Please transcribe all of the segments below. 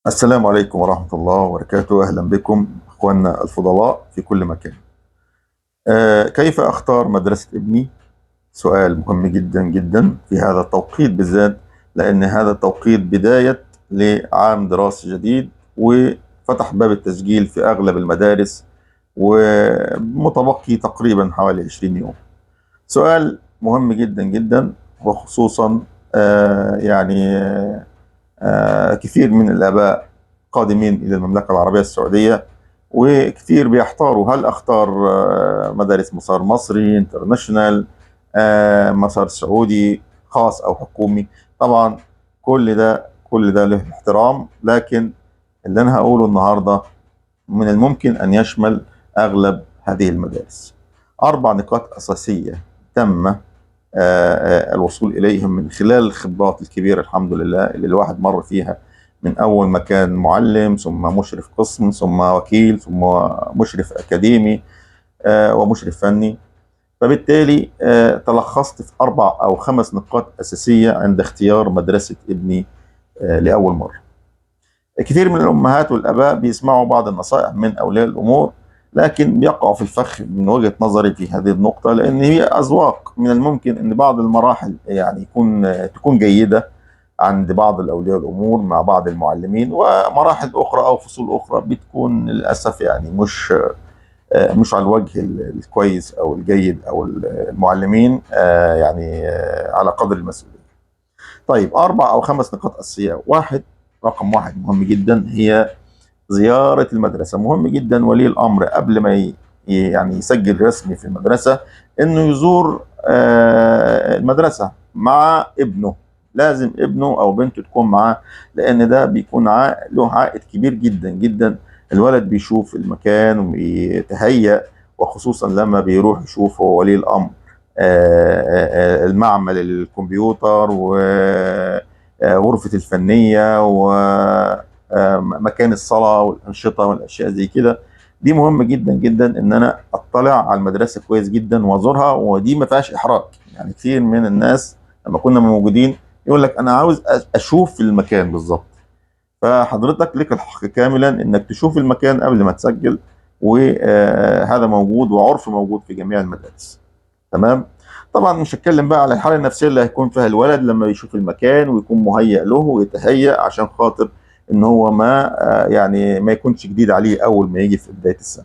السلام عليكم ورحمة الله وبركاته. أهلا بكم أخواننا الفضلاء في كل مكان. كيف أختار مدرسة ابني؟ سؤال مهم جدا جدا في هذا التوقيت بالذات، لأن هذا التوقيت بداية لعام دراسي جديد، وفتح باب التسجيل في أغلب المدارس، ومتبقي تقريبا حوالي 20 يوم. سؤال مهم جدا جدا، وخصوصا كثير من الآباء قادمين إلى المملكة العربية السعودية، وكثير بيحتاروا هل أختار مدارس مسار مصري انترناشونال، مسار سعودي خاص أو حكومي. طبعا كل ده له احترام، لكن اللي أنا هقوله النهاردة من الممكن أن يشمل أغلب هذه المدارس. 4 نقاط أساسية تم الوصول إليهم من خلال الخبرات الكبيرة الحمد لله اللي الواحد مر فيها، من أول ما كان معلم، ثم مشرف قسم، ثم وكيل، ثم مشرف أكاديمي، ومشرف فني. فبالتالي تلخصت في 4 أو 5 نقاط أساسية عند اختيار مدرسة ابني لأول مرة. كثير من الأمهات والآباء بيسمعوا بعض النصائح من أولياء الأمور، لكن بيقعوا في الفخ من وجهة نظري في هذه النقطة، لأن هي أذواق. من الممكن أن بعض المراحل يعني تكون جيدة عند بعض الأولياء الأمور مع بعض المعلمين، ومراحل أخرى أو فصول أخرى بتكون للأسف يعني مش على الوجه الكويس أو الجيد، أو المعلمين على قدر المسؤولية. طيب، 4 أو 5 نقاط أساسية. رقم واحد مهم جدا، هي زيارة المدرسة. مهم جدا ولي الأمر قبل ما يعني يسجل رسمي في المدرسة إنه يزور المدرسة مع ابنه. لازم ابنه أو بنته تكون معاه، لأن ده بيكون له عائد كبير جدا جدا. الولد بيشوف المكان ويتهيأ، وخصوصا لما بيروح يشوف هو ولي الأمر المعمل الكمبيوتر، وغرفة الفنية، مكان الصلاة والأنشطة والأشياء زي كده. دي مهم جدا جدا إن أنا أطلع على المدرسة كويس جدا وأزورها، ودي ما فيهاش إحراج. يعني كثير من الناس لما كنا موجودين يقول لك أنا عاوز أشوف المكان بالظبط. فحضرتك لك الحق كاملا إنك تشوف المكان قبل ما تسجل، وهذا موجود وعرف موجود في جميع المدارس. تمام. طبعا مش هتكلم بقى على الحاله النفسيه اللي هيكون فيها الولد لما يشوف المكان ويكون مهيأ له ويتهيأ، عشان خاطر ان هو ما يكونش جديد عليه اول ما يجي في بدايه السنه.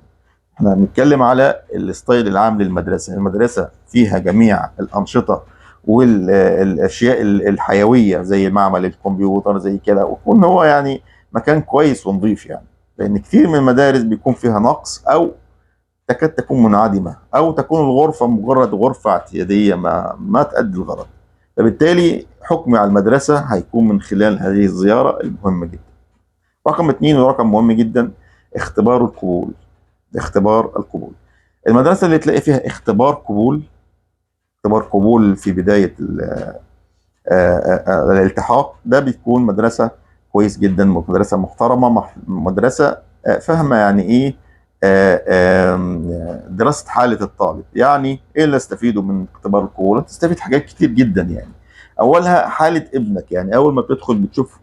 احنا بنتكلم على الستايل العام للمدرسه. المدرسه فيها جميع الانشطه والاشياء الحيويه، زي معمل الكمبيوتر زي كده، ويكون هو يعني مكان كويس ونظيف. يعني لان كثير من المدارس بيكون فيها نقص، او تكاد تكون منعدمة، أو تكون الغرفة مجرد غرفة اعتيادية ما تؤدي الغرض. فبالتالي حكمي على المدرسة هيكون من خلال هذه الزيارة المهمة جدا. رقم 2 ورقم مهم جدا، اختبار القبول. اختبار القبول. المدرسة اللي تلاقي فيها اختبار قبول في بداية الالتحاق، ده بيكون مدرسة كويس جدا، مدرسة محترمة، مدرسة فاهمة يعني ايه دراسة حالة الطالب. يعني ايه اللي استفيده من اختبار القبول؟ تستفيد حاجات كتير جدا. يعني اولها حالة ابنك. يعني اول ما بتدخل بتشوف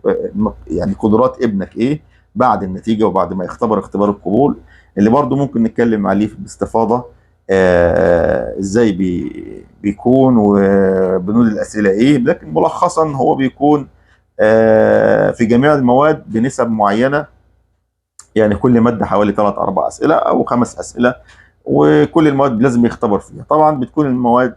يعني قدرات ابنك ايه بعد النتيجة وبعد ما يختبر اختبار القبول، اللي برضو ممكن نتكلم عليه باستفاضة. ازاي بيكون، وبنود الاسئله ايه، لكن ملخصا هو بيكون في جميع المواد بنسب معينه. يعني كل ماده حوالي 3 4 اسئله او 5 اسئله، وكل المواد لازم يختبر فيها. طبعا بتكون المواد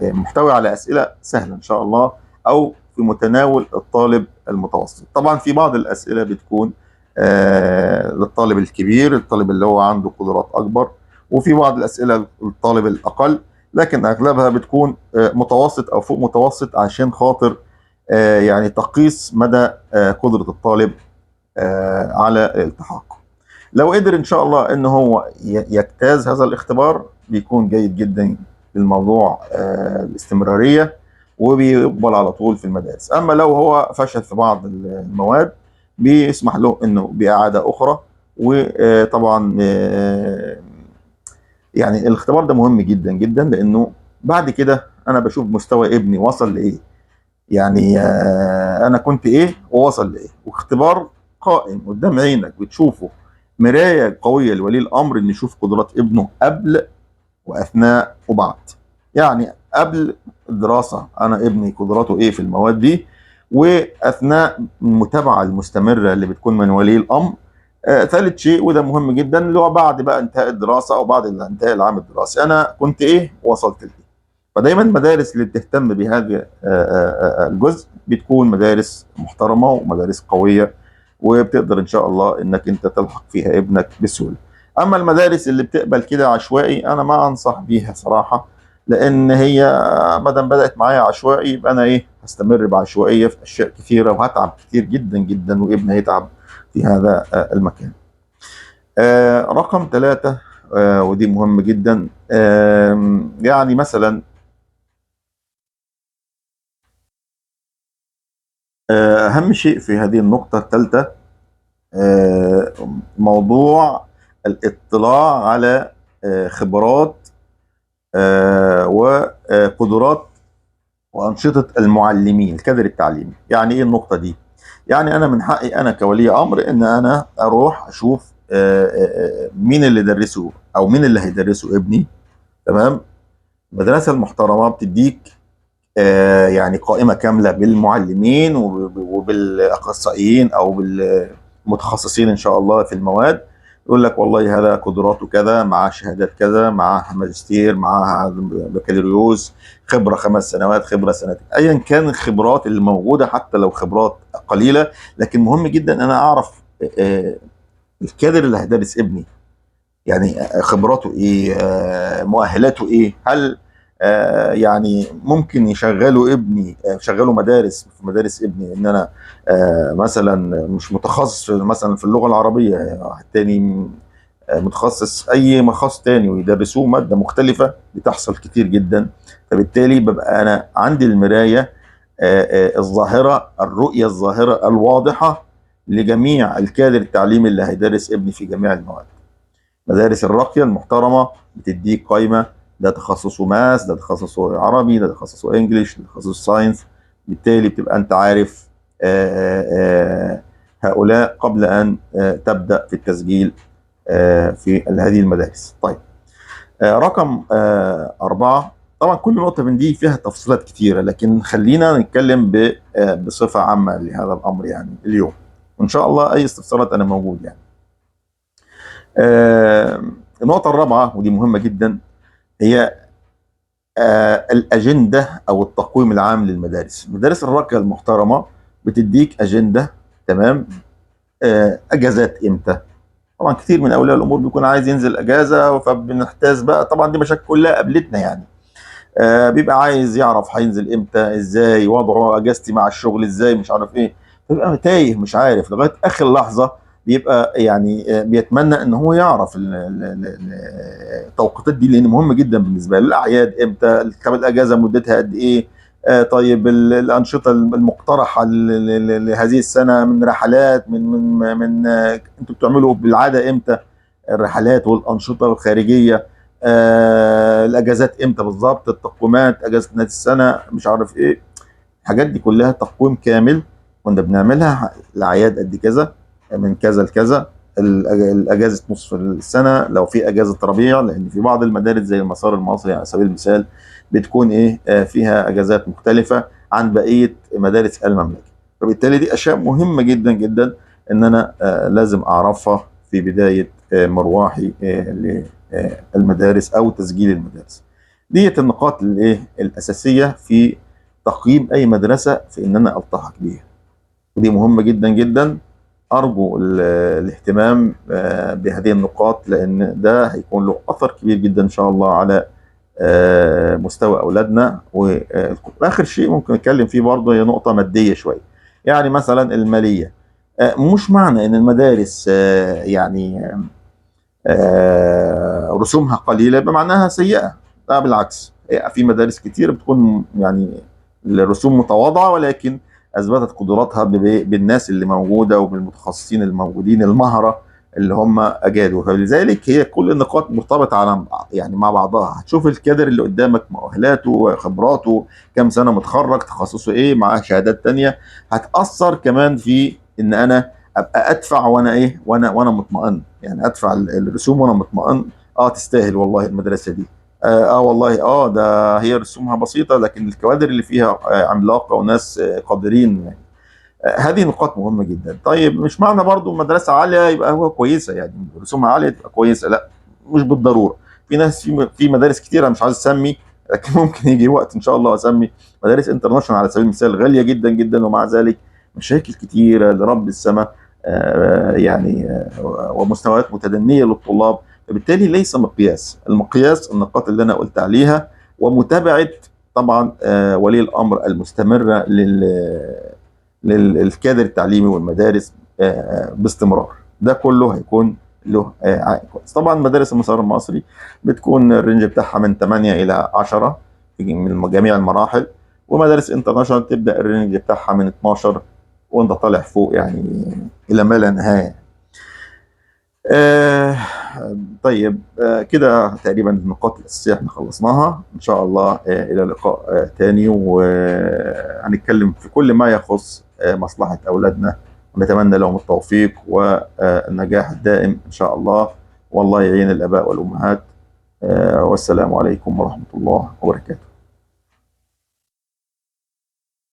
محتوى على اسئله سهله ان شاء الله، او في متناول الطالب المتوسط. طبعا في بعض الاسئله بتكون للطالب الكبير، الطالب اللي هو عنده قدرات اكبر، وفي بعض الاسئله للطالب الاقل، لكن اغلبها بتكون متوسط او فوق متوسط، عشان خاطر يعني تقيس مدى قدره الطالب على الالتحاق. لو قدر ان شاء الله ان هو يجتاز هذا الاختبار، بيكون جيد جدا للموضوع الاستمرارية، وبيقبل على طول في المدارس. اما لو هو فشل في بعض المواد، بيسمح له انه بإعادة اخرى. وطبعا يعني الاختبار ده مهم جدا جدا، لانه بعد كده انا بشوف مستوى ابني وصل لايه. يعني انا كنت ايه ووصل لايه، واختبار قائم قدام عينك بتشوفه، مرايه قويه لولي الامر ان يشوف قدرات ابنه قبل واثناء وبعد. يعني قبل الدراسه انا ابني قدراته ايه في المواد دي، واثناء المتابعه المستمره اللي بتكون من ولي الامر. ثالث شيء وده مهم جدا اللي هو بعد بقى انتهاء الدراسه او بعد انتهاء العام الدراسي انا كنت ايه وصلت لايه. فدايما المدارس اللي بتهتم بهذا الجزء بتكون مدارس محترمه ومدارس قويه، وبتقدر ان شاء الله انك انت تلحق فيها ابنك بسهوله. اما المدارس اللي بتقبل كده عشوائي انا ما انصح بيها صراحه، لان هي ما دام بدات معايا عشوائي يبقى انا ايه هستمر بعشوائيه في اشياء كثيره وهتعب كتير جدا جدا وابني هيتعب في هذا المكان. رقم ثلاثة، ودي مهم جدا. يعني مثلا أهم شيء في هذه النقطة الثالثة آه، موضوع الاطلاع على خبرات وقدرات وأنشطة المعلمين الكادر التعليمي. يعني إيه النقطة دي؟ يعني أنا من حقي أنا كولي أمر إن أنا أروح أشوف مين اللي درسه أو مين اللي هيدرسه ابني. تمام. المدرسة المحترمة بتديك يعني قائمة كاملة بالمعلمين وبالأخصائيين أو بالمتخصصين إن شاء الله في المواد. يقول لك والله هذا قدراته كذا، معاه شهادات كذا، معاه ماجستير، معاه بكالوريوس، خبرة 5 سنوات، خبرة سنتين، أيا كان الخبرات اللي موجودة حتى لو خبرات قليلة. لكن مهم جدا أنا أعرف الكادر اللي هيدرس ابني يعني خبراته ايه، مؤهلاته ايه، هل يعني ممكن يشغلوا ابني يشغلوا مدارس في مدارس ابني ان انا مثلا مش متخصص مثلا في اللغه العربيه، واحد تاني متخصص اي مخصص تاني ويدرسوه ماده مختلفه، بتحصل كتير جدا. فبالتالي ببقى انا عندي المرايه الظاهره، الرؤيه الظاهره الواضحه لجميع الكادر التعليمي اللي هيدرس ابني في جميع المواد. مدارس الراقيه المحترمه بتديك قائمه، ده تخصصه ماس، ده تخصصه عربي، ده تخصصه انجليش، ده تخصصه ساينس. بالتالي بتبقى انت عارف هؤلاء قبل ان تبدا في التسجيل في هذه المدارس. طيب رقم 4. طبعا كل نقطه من دي فيها تفصيلات كتيره، لكن خلينا نتكلم بصفه عامه لهذا الامر يعني اليوم، وان شاء الله اي استفسارات انا موجود يعني. النقطة الرابعة ودي مهمة جدا هي الأجندة أو التقويم العام للمدارس. المدارس الراقية المحترمة بتديك أجندة. تمام. أجازات إمتى؟ طبعا كتير من أولياء الأمور بيكون عايز ينزل أجازة، فبنحتاج بقى طبعا دي مشاكل كلها قابلتنا يعني. بيبقى عايز يعرف هينزل إمتى، إزاي وضعه، أجازتي مع الشغل إزاي، مش عارف إيه. بيبقى تايه مش عارف لغاية آخر لحظة. بيبقى يعني بيتمنى ان هو يعرف التوقيتات دي لان مهم جدا بالنسبه له. الاعياد امتى، طب الاجازه مدتها قد ايه، طيب الانشطه المقترحه لهذه السنه من رحلات من انتوا بتعملوا بالعاده امتى الرحلات والانشطه الخارجيه، الاجازات امتى بالظبط، التقويمات، اجازه نهايه السنه، مش عارف ايه. الحاجات دي كلها تقويم كامل كنا بنعملها. الاعياد قد كذا، من كذا لكذا، الاجازه نصف السنه، لو في اجازه ربيع، لان في بعض المدارس زي المسار المصري على سبيل المثال بتكون ايه فيها اجازات مختلفه عن بقيه مدارس المملكه. فبالتالي دي اشياء مهمه جدا جدا ان انا لازم اعرفها في بدايه مروحي للمدارس او تسجيل المدارس. ديت النقاط الايه الاساسيه في تقييم اي مدرسه في ان انا التحق بيها، ودي مهمه جدا جدا. ارجو الاهتمام بهذه النقاط لان ده هيكون له اثر كبير جدا ان شاء الله على مستوى اولادنا. واخر شيء ممكن نتكلم فيه برضه هي نقطه ماديه شويه. يعني مثلا الماليه، مش معنى ان المدارس يعني رسومها قليله بمعناها سيئه، لا بالعكس. في مدارس كتير بتكون يعني الرسوم متواضعه ولكن اثبتت قدراتها بالناس اللي موجوده وبالمتخصصين الموجودين المهره اللي هم اجادوا. فلذلك هي كل النقاط مرتبطه على يعني مع بعضها. هتشوف الكادر اللي قدامك، مؤهلاته، خبراته، كام سنه متخرج، تخصصه ايه، معاه شهادات تانية. هتاثر كمان في ان انا ابقى ادفع وانا ايه، وانا مطمئن، يعني ادفع الرسوم وانا مطمئن. اه تستاهل والله المدرسه دي. والله ده هي رسومها بسيطه لكن الكوادر اللي فيها عملاقه وناس قادرين يعني. هذه نقاط مهمة جدا. طيب مش معنى برضو مدرسة عالية يبقى هو كويسة، يعني رسومها عالية تبقى كويسة، لا، مش بالضرورة. في ناس في مدارس كتير انا مش عايز اسمي، لكن ممكن يجي وقت ان شاء الله اسمي مدارس انترناشونال على سبيل المثال غالية جدا جدا، ومع ذلك مشاكل كتيرة لرب السماء، يعني ومستويات متدنية للطلاب. فبالتالي ليس مقياس، المقياس النقاط اللي انا قلت عليها، ومتابعة طبعا ولي الامر المستمرة للكادر التعليمي والمدارس باستمرار. ده كله هيكون له عائد كويس. طبعا مدارس المسار المصري بتكون الرينج بتاعها من 8 الى 10 من جميع المراحل، ومدارس انترناشونال تبدا الرينج بتاعها من 12 وانت طالع فوق يعني الى ما لا نهايه. آه طيب كده تقريبا النقاط الأساسية احنا خلصناها. إن شاء الله إلى لقاء تاني، وهنتكلم في كل ما يخص مصلحة أولادنا، ونتمنى لهم التوفيق والنجاح الدائم إن شاء الله. والله يعين الآباء والأمهات. والسلام عليكم ورحمة الله وبركاته.